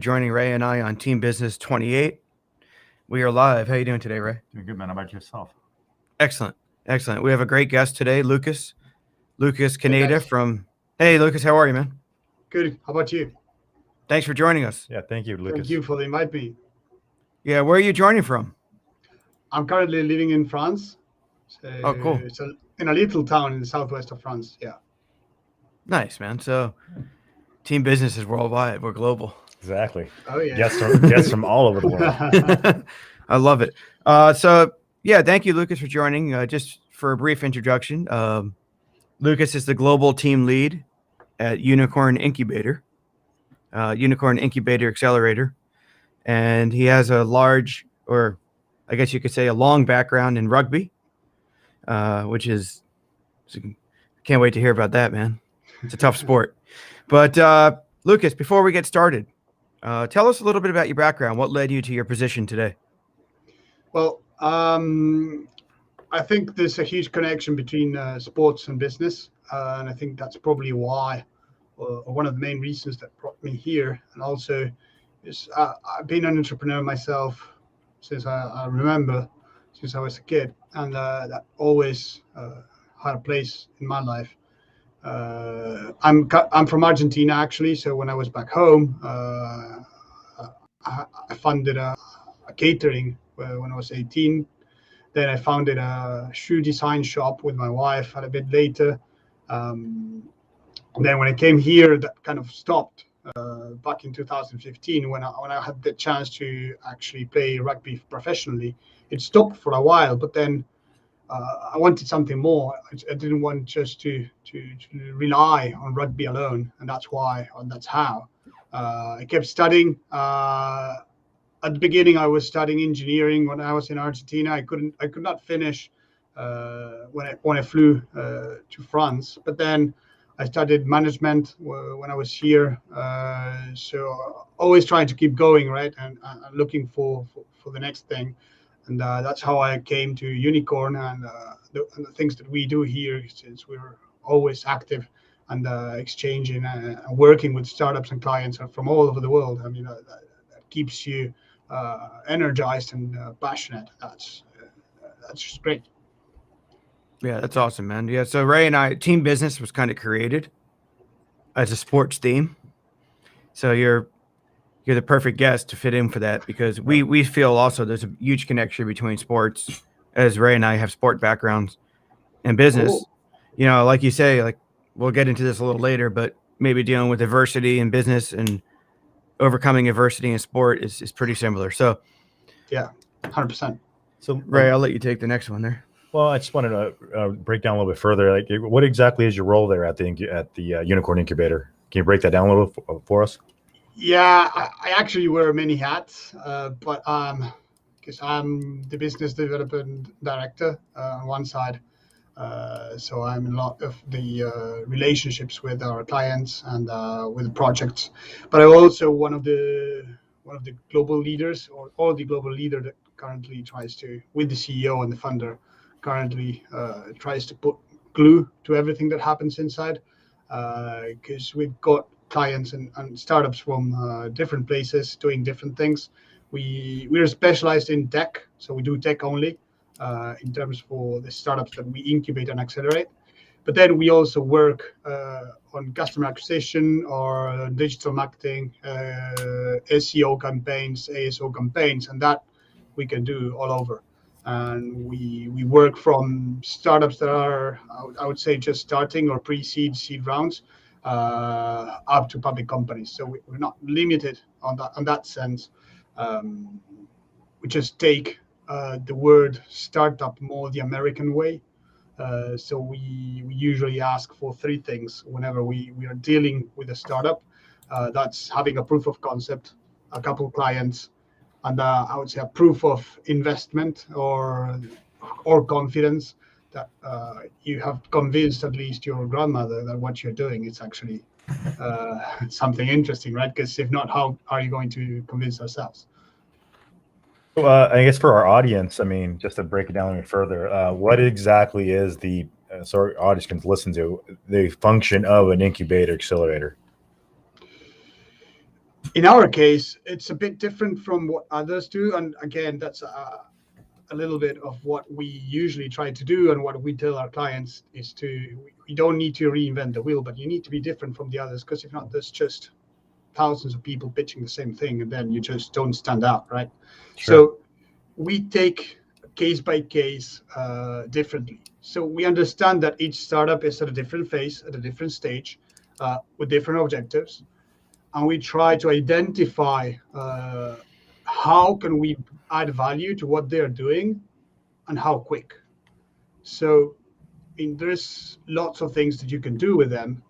joining Ray and I on Team Business 28. We are live. How you doing today, Ray? Doing good, man. How about yourself? Excellent. Excellent. We have a great guest today, Lucas Caneda from... Hey, Lucas, how are you, man? Good. How about you? Thanks for joining us. Yeah, thank you, Lucas. Thank you for the invite me. Yeah, where are you joining from? I'm currently living in France. Oh, cool. It's in a little town in the southwest of France. Yeah. Nice, man. So, Team Business is worldwide. We're global. Exactly. Oh, yeah. Guests from all over the world. I love it. Yeah, thank you, Lucas, for joining. Just for a brief introduction, Lucas is the global team lead at UNIQORN Incubator, UNIQORN Incubator Accelerator. And he has a large, or I guess you could say a long background in rugby, which is, can't wait to hear about that, man. It's a tough sport. But Lucas, before we get started, tell us a little bit about your background. What led you to your position today? Well, I think there's a huge connection between sports and business. And I think that's probably why, or one of the main reasons that brought me here. And also, is I've been an entrepreneur myself since I remember, since I was a kid. And that always had a place in my life. I'm from Argentina, actually. So when I was back home, I funded a catering when I was 18. Then I founded a shoe design shop with my wife a bit later. Then when I came here, that kind of stopped back in 2015 when I had the chance to actually play rugby professionally. It stopped for a while, but then I wanted something more. I didn't want just to rely on rugby alone, and that's why, and that's how. I kept studying. At the beginning, I was studying engineering when I was in Argentina. I could not finish when I flew to France. But then I studied management when I was here. So always trying to keep going, right, and looking for the next thing. And that's how I came to UNIQORN and the things that we do here, since we're always active and exchanging and working with startups and clients from all over the world. I mean, that keeps you energized and passionate. That's just great. Yeah, that's awesome, man. Yeah, so Ray and I, Team Business was kind of created as a sports theme. So you're the perfect guest to fit in for that, because we feel also there's a huge connection between sports, as Ray and I have sport backgrounds, and business. Cool. You know, like you say, like we'll get into this a little later, but maybe dealing with adversity in business and overcoming adversity in sport is pretty similar. So yeah, 100%. So Ray, I'll let you take the next one there. Well, I just wanted to break down a little bit further. Like, what exactly is your role there at the UNIQORN Incubator? Can you break that down a little for us? Yeah, I actually wear many hats, but because I'm the business development director on one side, so I'm in a lot of the relationships with our clients and with the projects. But I'm also one of the global leaders, or the global leader that currently tries to, with the CEO and the funder, currently tries to put glue to everything that happens inside, because we've got clients and startups from different places doing different things. We're specialized in tech, so we do tech only in terms for the startups that we incubate and accelerate. But then we also work on customer acquisition or digital marketing, SEO campaigns, ASO campaigns, and that we can do all over. And we work from startups that are, I would say, just starting or pre-seed, seed rounds, up to public companies. So we're not limited on that sense. We just take the word startup more the American way. So we usually ask for three things whenever we are dealing with a startup. That's having a proof of concept, a couple of clients, and I would say a proof of investment or confidence that you have convinced at least your grandmother that what you're doing is actually something interesting, right? Because if not, how are you going to convince ourselves? I guess for our audience, I mean, just to break it down a little further, what exactly is so our audience can listen to the function of an incubator accelerator? In our case, it's a bit different from what others do. And again, that's a little bit of what we usually try to do. And what we tell our clients is you don't need to reinvent the wheel, but you need to be different from the others, because if not, there's just thousands of people pitching the same thing, and then you just don't stand out, right? Sure. So we take case by case differently. So we understand that each startup is at a different phase, at a different stage, with different objectives, and we try to identify how can we add value to what they're doing and how quick. So there's lots of things that you can do with them.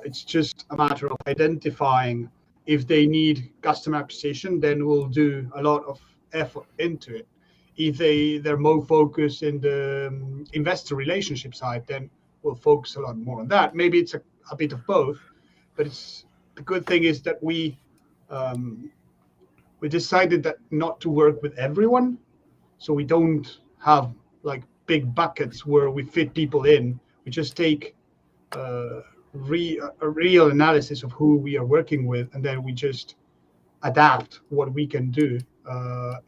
It's just a matter of identifying if they need customer acquisition, then we'll do a lot of effort into it. If they're more focused in the investor relationship side, then we'll focus a lot more on that. Maybe it's a bit of both, but the good thing is that we decided that not to work with everyone, so we don't have like big buckets where we fit people in. We just take a real analysis of who we are working with, and then we just adapt what we can do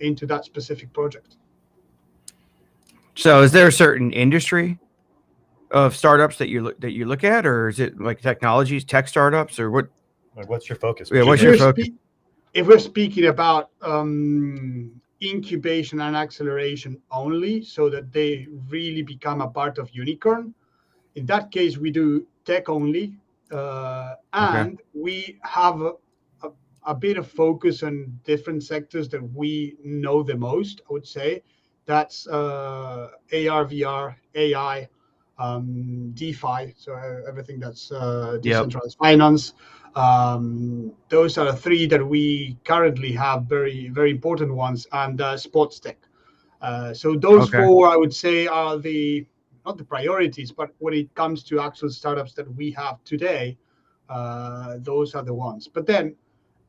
into that specific project. So is there a certain industry of startups that you look at, or is it like technologies, tech startups, or what? Like, what's your focus? Yeah, what's your focus? If we're speaking about incubation and acceleration only, so that they really become a part of UNIQORN, in that case we do tech only, and we have a bit of focus on different sectors that we know the most. I would say that's AR, VR, AI, DeFi, so everything that's decentralized finance. Those are the three that we currently have, very, very important ones, and sports tech. So those four, I would say, are not the priorities, but when it comes to actual startups that we have today, those are the ones. But then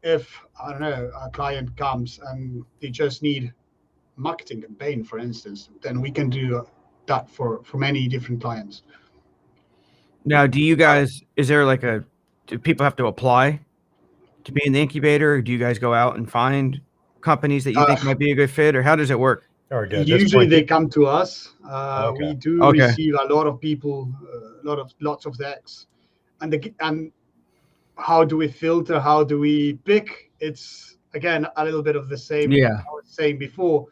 if, I don't know, a client comes and they just need marketing campaign, for instance, then we can do that for many different clients. Now, do you guys, is there like do people have to apply to be in the incubator, or do you guys go out and find companies that you think might be a good fit, or how does it work? Usually they come to us. We do receive a lot of people, lots of decks, and how do we filter? How do we pick? It's again a little bit of the same. Yeah. I was saying before.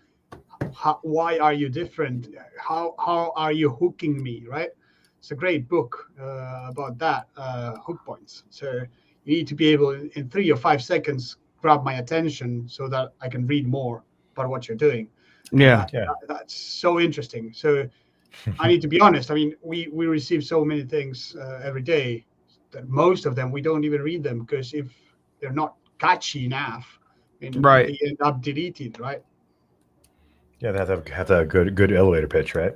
Why are you different? How are you hooking me? Right? It's a great book about that, hook points. So you need to be able, in 3 or 5 seconds, grab my attention so that I can read more about what you're doing. Yeah, that's so interesting. So I need to be honest. I mean, we receive so many things every day that most of them we don't even read them, because if they're not catchy enough, they end up deleted, right? Yeah, they have to have a good elevator pitch, right?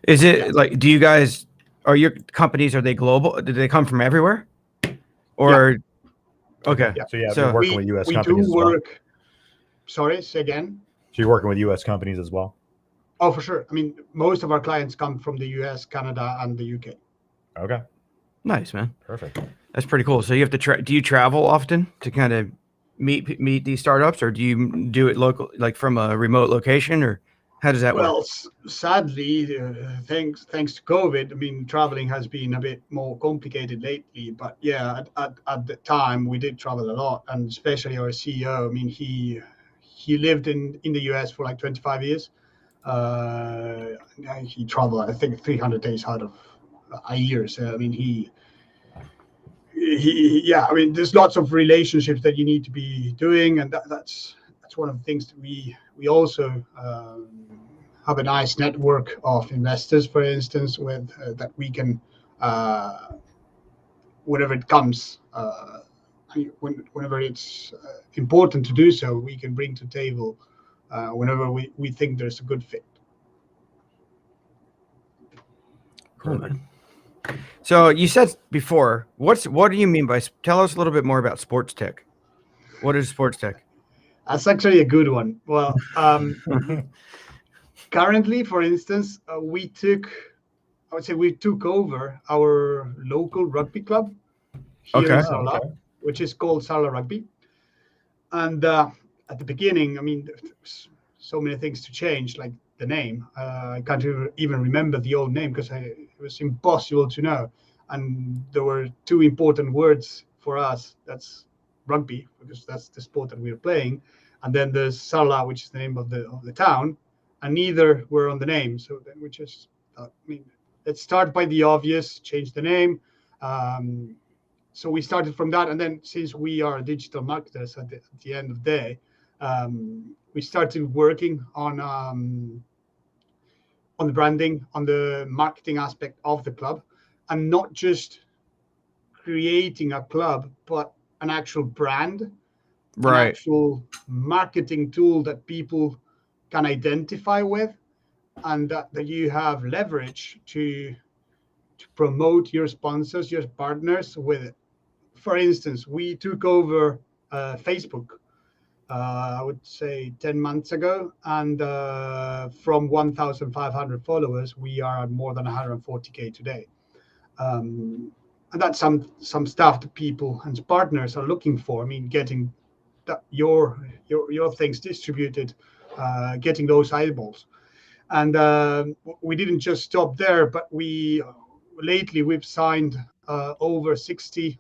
Is it like, do you guys, are your companies, are they global? Do they come from everywhere? Or okay. Yeah. So you're working with US companies as well. Sorry, say again. So you're working with US companies as well? Oh, for sure. I mean, most of our clients come from the US, Canada, and the UK. Okay. Nice, man. Perfect. That's pretty cool. So you have to do you travel often to kind of meet these startups, or do you do it local, like from a remote location, or how does that work? Well, sadly, thanks to COVID, I mean, traveling has been a bit more complicated lately. But yeah, at the time we did travel a lot, and especially our CEO. I mean, he lived in the US for like 25 years. He traveled, I think, 300 days out of a year. So I mean, I mean, there's lots of relationships that you need to be doing, and that's one of the things that we also have a nice network of investors, for instance, with that we can, whenever it comes, whenever it's important to do so, we can bring to table whenever we think there's a good fit. Cool, man. So you said before, what do you mean by, tell us a little bit more about sports tech. What is sports tech? That's actually a good one. Well, currently, for instance, we took over our local rugby club here in Sala, which is called Sala Rugby. And at the beginning, I mean, there's so many things to change, like the name. I can't even remember the old name because it was impossible to know. And there were two important words for us. That's rugby, because that's the sport that we were playing. And then there's Sala, which is the name of the town. And neither were on the name. So then we just thought, I mean, let's start by the obvious, change the name. So we started from that, and then since we are digital marketers at the end of the day, we started working on the branding, on the marketing aspect of the club, and not just creating a club, but an actual brand, an Right. actual marketing tool that people can identify with, and that you have leverage to promote your sponsors, your partners with it. For instance, we took over Facebook, I would say 10 months ago, and from 1,500 followers, we are at more than 140K today. And that's some stuff that people and partners are looking for. I mean, getting your things distributed, getting those eyeballs. And we didn't just stop there, but lately we've signed over 60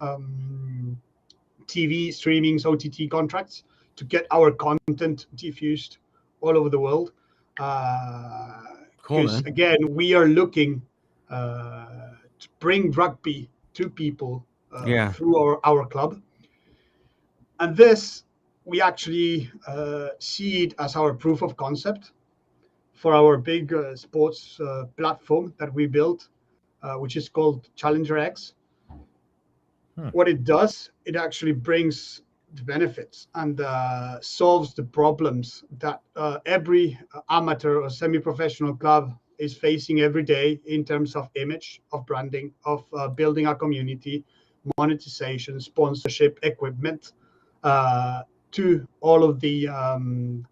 TV streamings, OTT contracts to get our content diffused all over the world. Cool, Because man. again, we are looking to bring rugby to people Yeah. through our club. And this, we actually see it as our proof of concept for our big sports platform that we built, which is called Challenger X. What it does, it actually brings the benefits and solves the problems that every amateur or semi-professional club is facing every day in terms of image, of branding, of building a community, monetization, sponsorship, equipment, to all of the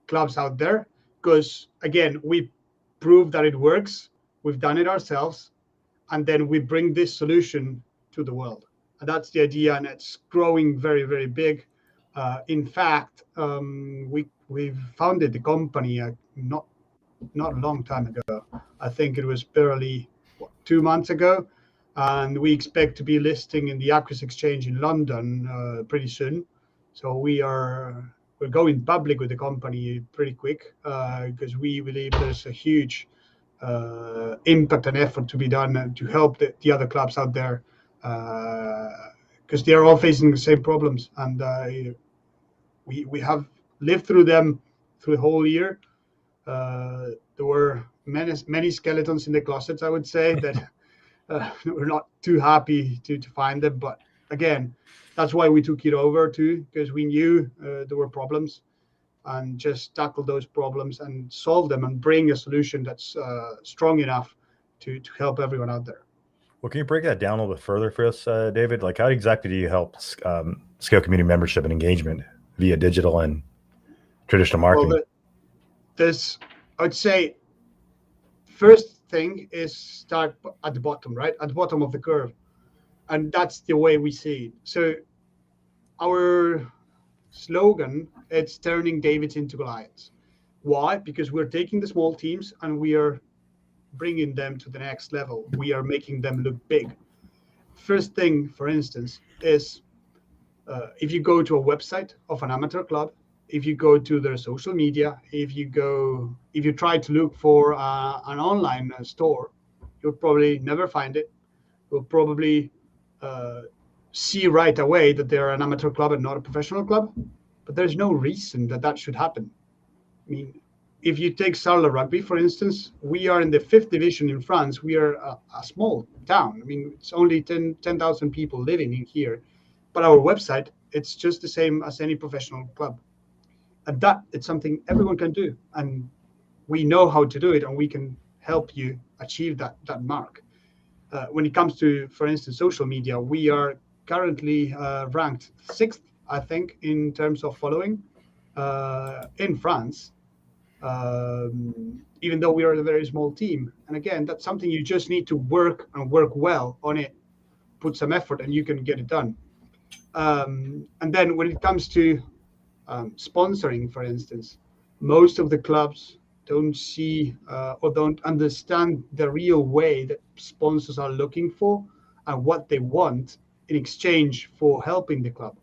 clubs out there. Because again, we prove that it works, we've done it ourselves, and then we bring this solution to the world. And that's the idea, and it's growing very, very big. In fact, we founded the company not a long time ago. I think it was barely 2 months ago, and we expect to be listing in the Aquis Exchange in London pretty soon. So we're going public with the company pretty quick because we believe there's a huge impact and effort to be done to help the other clubs out there, because they're all facing the same problems, and we have lived through them through the whole year. There were many skeletons in the closets, I would say, that we're not too happy to find them. But again, that's why we took it over too, because we knew there were problems, and just tackle those problems and solve them and bring a solution that's strong enough to help everyone out there. Well, can you break that down a little bit further for us, David? Like, how exactly do you help scale community membership and engagement via digital and traditional marketing? Well, I'd say, first thing is start at the bottom, right? At the bottom of the curve. And that's the way we see it. So our slogan, it's turning Davids into Goliaths. Why? Because we're taking the small teams and we are bringing them to the next level. We are making them look big. First thing, for instance, is if you go to a website of an amateur club, if you go to their social media, if you try to look for an online store, you'll probably never find it. You'll probably see right away that they're an amateur club and not a professional club. But there's no reason that should happen. I mean, if you take Sarlat Rugby, for instance, we are in the 5th division in France. We are a small town. I mean, it's only 10,000 people living in here. But our website, it's just the same as any professional club. And that it's something everyone can do. And we know how to do it, and we can help you achieve that mark. When it comes to, for instance, social media, we are currently ranked 6th, I think, in terms of following in France. Even though we are a very small team. And again, that's something you just need to work well on it, put some effort, and you can get it done. And then when it comes to sponsoring, for instance, most of the clubs don't see or don't understand the real way that sponsors are looking for and what they want in exchange for helping the club.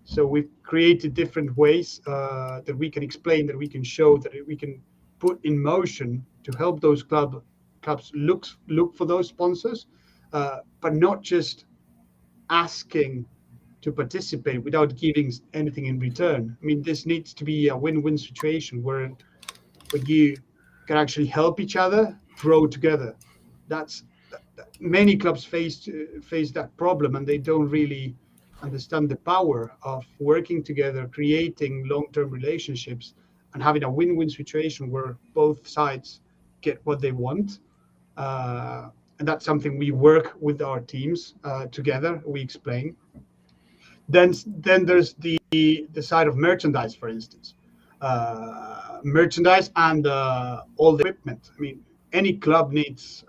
So we've created different ways that we can explain, that we can show, that we can put in motion to help those clubs look for those sponsors, but not just asking to participate without giving anything in return. I mean, this needs to be a win-win situation where you can actually help each other grow together. That's many clubs face that problem, and they don't really understand the power of working together, creating long-term relationships, and having a win-win situation where both sides get what they want. And that's something we work with our teams together. We explain. Then there's the side of merchandise, for instance. Merchandise and all the equipment. I mean, any club needs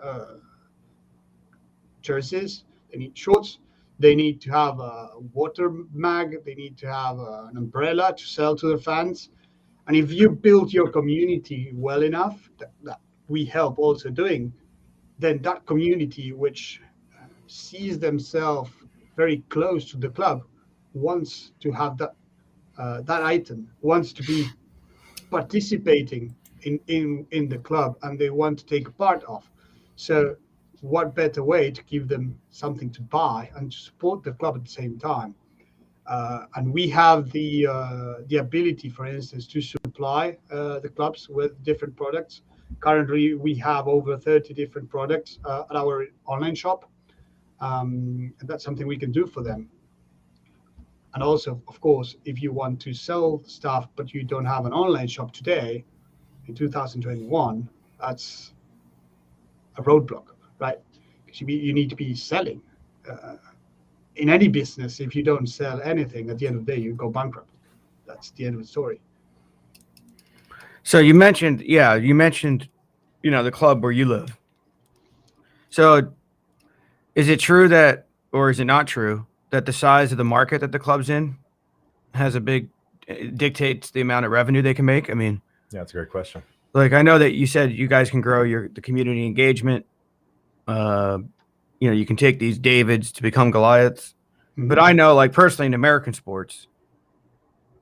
jerseys, they need shorts, they need to have a water mag, they need to have an umbrella to sell to their fans. And if you build your community well enough, that we help also doing, then that community, which sees themselves very close to the club, wants to have that item, wants to be participating in the club, and they want to take part of. So what better way to give them something to buy and to support the club at the same time? And we have the ability, for instance, to supply the clubs with different products. Currently, we have over 30 different products at our online shop, and that's something we can do for them. And also, of course, if you want to sell stuff but you don't have an online shop today, in 2021, that's a roadblock, right? Because you need to be selling. In any business, if you don't sell anything, at the end of the day, you go bankrupt. That's the end of the story. So you mentioned, the club where you live. So is it true that, or is it not true that the size of the market that the club's in dictates the amount of revenue they can make? I mean, yeah, that's a great question. Like, I know that you said you guys can grow the community engagement. You can take these Davids to become Goliaths. Mm-hmm. But I know, like, personally in American sports,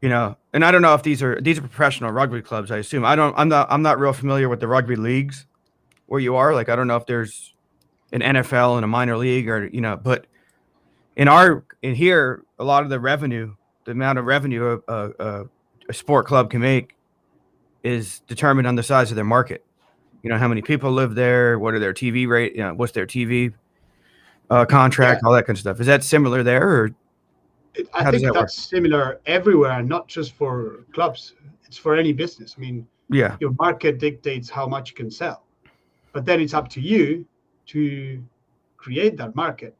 and I don't know if these are professional rugby clubs, I assume. I'm not real familiar with the rugby leagues where you are. Like, I don't know if there's an NFL and a minor league, or but in here, a lot of the amount of revenue a sport club can make is determined on the size of their market. How many people live there, what are their TV rate, what's their TV contract, all that kind of stuff. Is that similar there, or I think that's similar everywhere, not just for clubs. It's for any business. I mean, your market dictates how much you can sell, but then it's up to you to create that market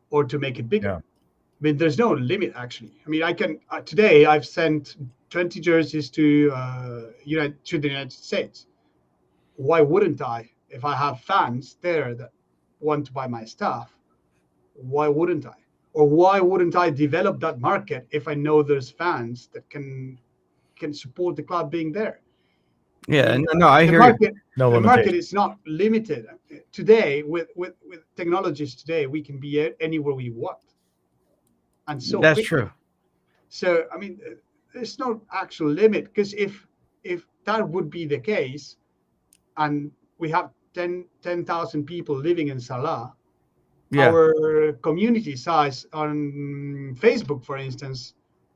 or to make it bigger. Yeah. I mean, there's no limit, actually. I mean, I can today I've sent 20 jerseys to the United States. Why wouldn't I? If I have fans there that want to buy my stuff, why wouldn't I? Or why wouldn't I develop that market if I know there's fans that can support the club being there? Yeah, I hear you. The market is not limited. Today, with technologies today, we can be anywhere we want. And so that's quickly. True. So, I mean, there's no actual limit, because if that would be the case, and we have 10,000 people living in Salah, our community size on Facebook, for instance,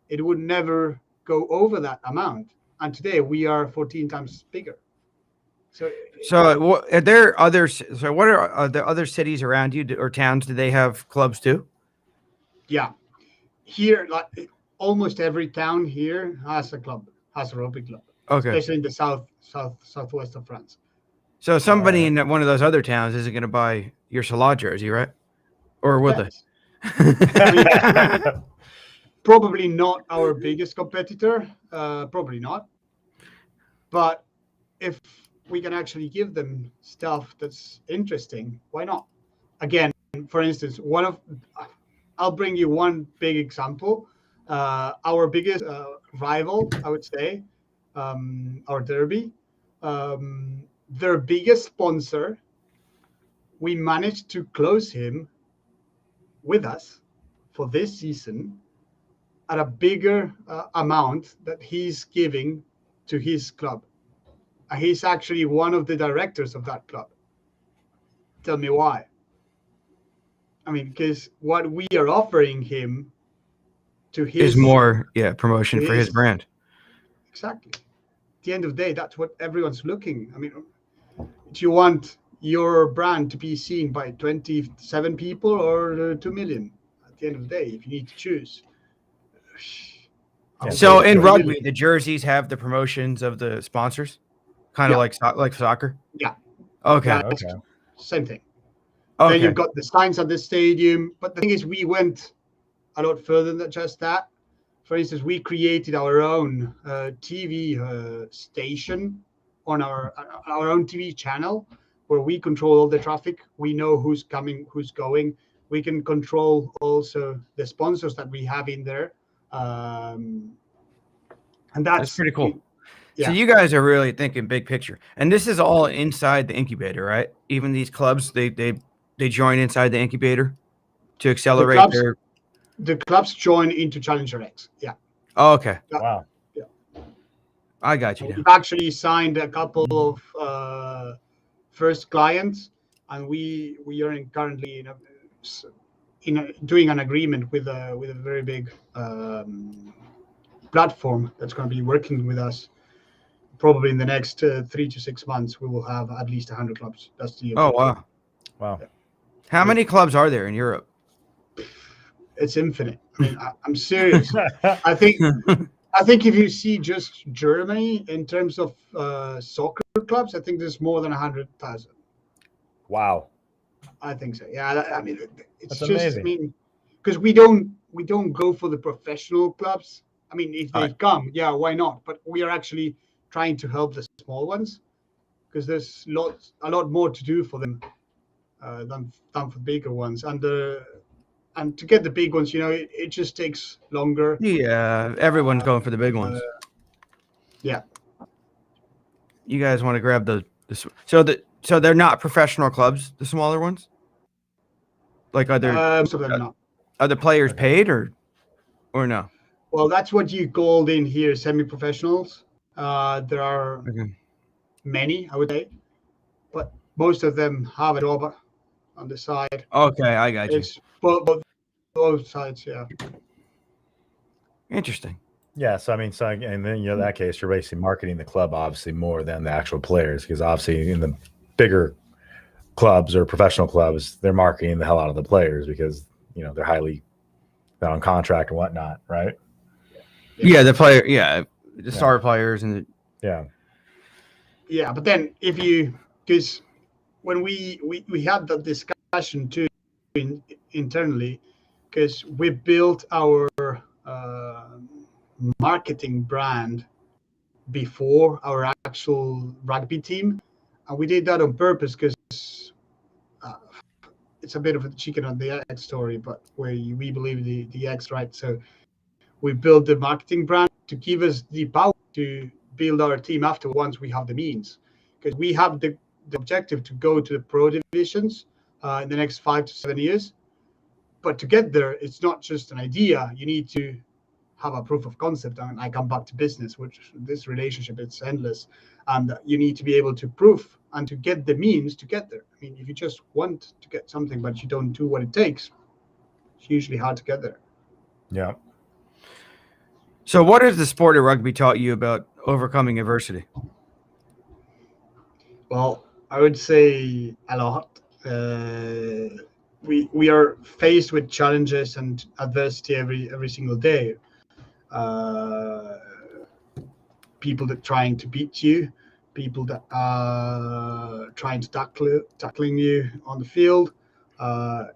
it would never go over that amount. And today we are 14 times bigger. So are there others? So what are there other cities around you or towns? Do they have clubs too? Yeah, here, like almost every town here has a club, has a rugby club. Okay, especially in the southwest of France. So somebody in one of those other towns isn't going to buy your Salah jersey, right? Or will they? I mean, probably not our biggest competitor. Probably not. But if we can actually give them stuff that's interesting, why not? Again, for instance, I'll bring you one big example. Our biggest rival, I would say, our derby. Their biggest sponsor, we managed to close him with us for this season at a bigger amount that he's giving to his club. He's actually one of the directors of that club. Tell me why. I mean, because what we are offering him to his Is more promotion to for his brand. Exactly. At the end of the day, that's what everyone's looking. I mean, do you want your brand to be seen by 27 people or 2 million? At the end of the day, if you need to choose. Yeah, So in 2 rugby, million. the jerseys have the promotions of the sponsors, kind of like soccer. Yeah. Okay. Yeah, Okay. same thing. Okay. Then you've got the signs at the stadium. But the thing is, we went a lot further than just that. For instance, we created our own TV station on our own TV channel where we control all the traffic. We know who's coming, who's going. We can control also the sponsors that we have in there. And That's pretty cool. Yeah. So you guys are really thinking big picture, and this is all inside the incubator, right? Even these clubs, they join inside the incubator to accelerate their. The clubs join into Challenger X. Yeah. Oh, okay. Wow. Yeah. I got you. We've actually signed a couple of first clients, and we are currently doing an agreement with a very big platform that's going to be working with us. Probably in the next 3 to 6 months, we will have at least 100 clubs. That's the Oh wow. Wow. How many clubs are there in Europe? It's infinite. I mean, I'm serious. I think if you see just Germany in terms of soccer clubs, I think there's more than 100,000. Wow. I think so. Yeah. I mean, it's That's just amazing. I mean, because we don't go for the professional clubs. I mean, if they come, yeah, why not? But we are actually trying to help the small ones because there's a lot more to do for them than for bigger ones. And to get the big ones, it just takes longer. Yeah, everyone's going for the big ones. Yeah. You guys want to grab so they're not professional clubs, the smaller ones? Like are Most of them not. are the players paid or no? Well, that's what you called in here semi-professionals. There are many, I would say, but most of them have a job on the side. Okay, I got you. It's both sides, yeah. Interesting. Yeah, so I mean, and then in that case, you're basically marketing the club obviously more than the actual players, because obviously in the bigger clubs or professional clubs, they're marketing the hell out of the players because they're highly on contract and whatnot, right? Yeah, the star players and yeah. But then because when we had that discussion too internally, because we built our marketing brand before our actual rugby team, and we did that on purpose because it's a bit of a chicken and the egg story, but where we believe the eggs, right? So we built the marketing brand to give us the power to build our team after once we have the means, because we have the objective to go to the pro divisions in the next 5 to 7 years. But to get there, it's not just an idea. You need to have a proof of concept. And I come back to business, which this relationship, it's endless. And you need to be able to prove and to get the means to get there. I mean, if you just want to get something, but you don't do what it takes, it's usually hard to get there. Yeah. So what has the sport of rugby taught you about overcoming adversity? Well, I would say a lot. We are faced with challenges and adversity every single day. People that trying to beat you, people that are trying to tackling you on the field,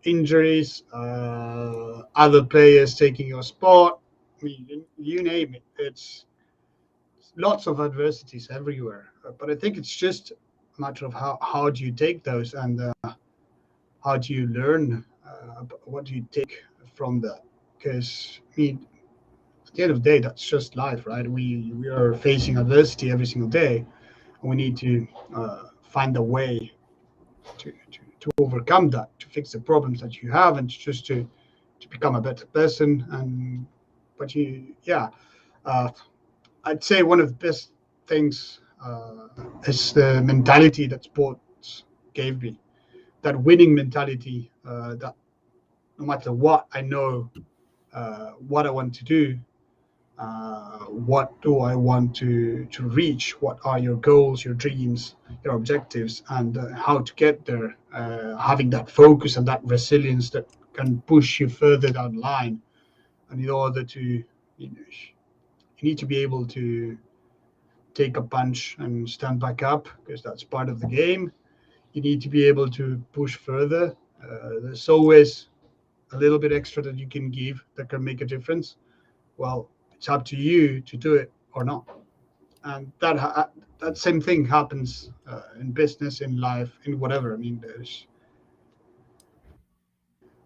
injuries, other players taking your spot. I mean, you name it. It's lots of adversities everywhere. But I think it's just a matter of how do you take those and how do you learn? What do you take from that? Because I mean, at the end of the day, that's just life, right? We are facing adversity every single day, and we need to find a way to overcome that, to fix the problems that you have, and just to become a better person. And but I'd say one of the best things is the mentality that sports gave me, that winning mentality, that no matter what, I know what I want to do, what do I want to reach, what are your goals, your dreams, your objectives, and how to get there. Having that focus and that resilience that can push you further down the line. And in order to, you need to be able to take a punch and stand back up, because that's part of the game. You need to be able to push further. There's always a little bit extra that you can give that can make a difference. Well, it's up to you to do it or not. And that same thing happens in business, in life, in whatever. I mean,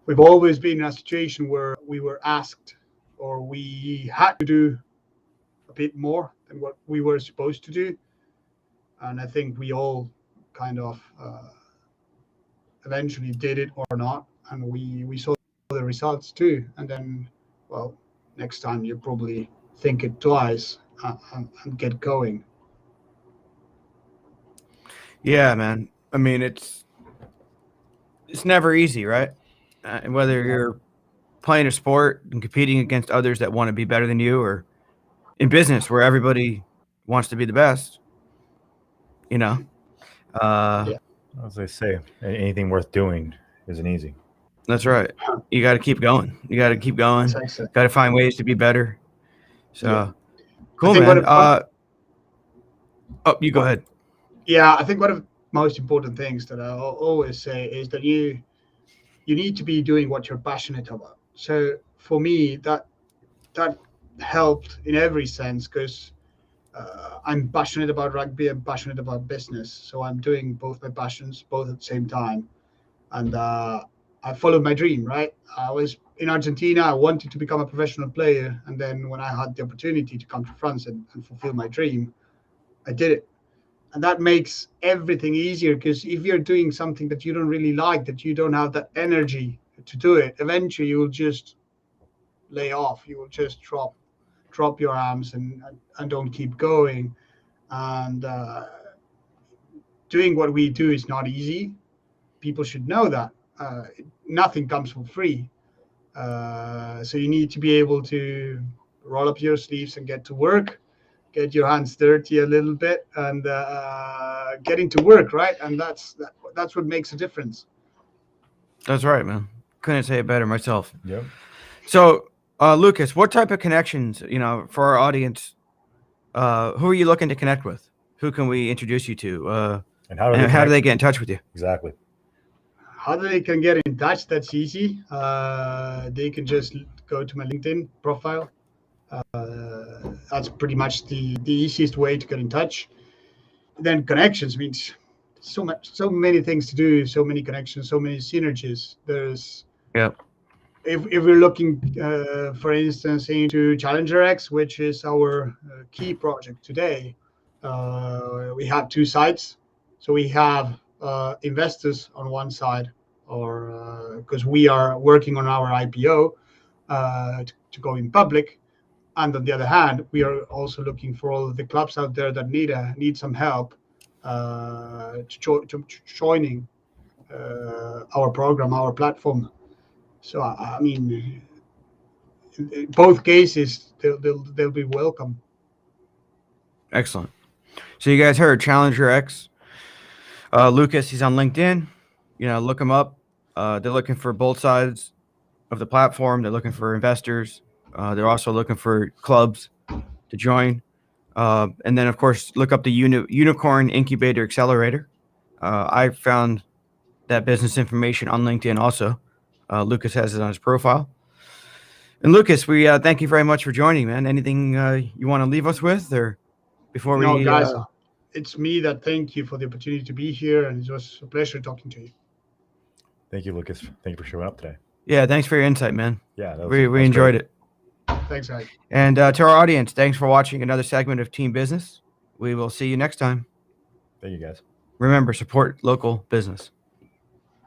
we've always been in a situation where we were asked, or we had to do a bit more than what we were supposed to do. And I think we all kind of eventually did it or not. And we saw the results too. And then, well, next time you probably think it twice and get going. Yeah, man. I mean, it's never easy, right? Whether you're playing a sport and competing against others that want to be better than you, or in business where everybody wants to be the best, you know. Yeah. As they say, anything worth doing isn't easy. That's right. You got to keep going. You got to keep going. Got to find ways to be better. So cool, man. You go ahead. Yeah, I think one of the most important things that I always say is that you need to be doing what you're passionate about. So for me, that helped in every sense, because I'm passionate about rugby, I'm passionate about business. So I'm doing both my passions, both at the same time. And I followed my dream, right? I was in Argentina. I wanted to become a professional player. And then when I had the opportunity to come to France and fulfill my dream, I did it. And that makes everything easier, because if you're doing something that you don't really like, that you don't have that energy to do it, eventually you will just lay off. You will just drop your arms and don't keep going. And doing what we do is not easy. People should know that. Nothing comes for free. So you need to be able to roll up your sleeves and get to work, get your hands dirty a little bit, and get into work, right? And that's what makes a difference. That's right, man. Couldn't say it better myself. Yep. So, Lucas, what type of connections, for our audience, who are you looking to connect with? Who can we introduce you to? And how do they get in touch with you? Exactly. How they can get in touch? That's easy. They can just go to my LinkedIn profile. That's pretty much the easiest way to get in touch. Then connections means so many things to do, so many connections, so many synergies. There's if we're looking, for instance, into Challenger X, which is our key project today, we have two sides. So we have investors on one side, or because we are working on our IPO to go in public. And on the other hand, we are also looking for all of the clubs out there that need some help to joining our program, our platform. So I mean, in both cases, they'll be welcome. Excellent. So you guys heard Challenger X. Lucas, he's on LinkedIn. Look him up. They're looking for both sides of the platform. They're looking for investors. They're also looking for clubs to join. And then, of course, look up the UNIQORN Incubator Accelerator. I found that business information on LinkedIn also. Lucas has it on his profile. And Lucas, we thank you very much for joining, man. Anything you want to leave us with, or before we? No, guys, it's me that thank you for the opportunity to be here, and it was a pleasure talking to you. Thank you, Lucas. Thank you for showing up today. Yeah, thanks for your insight, man. Yeah, we enjoyed it. Thanks, guys. And to our audience, thanks for watching another segment of Team Business. We will see you next time. Thank you, guys. Remember, support local business.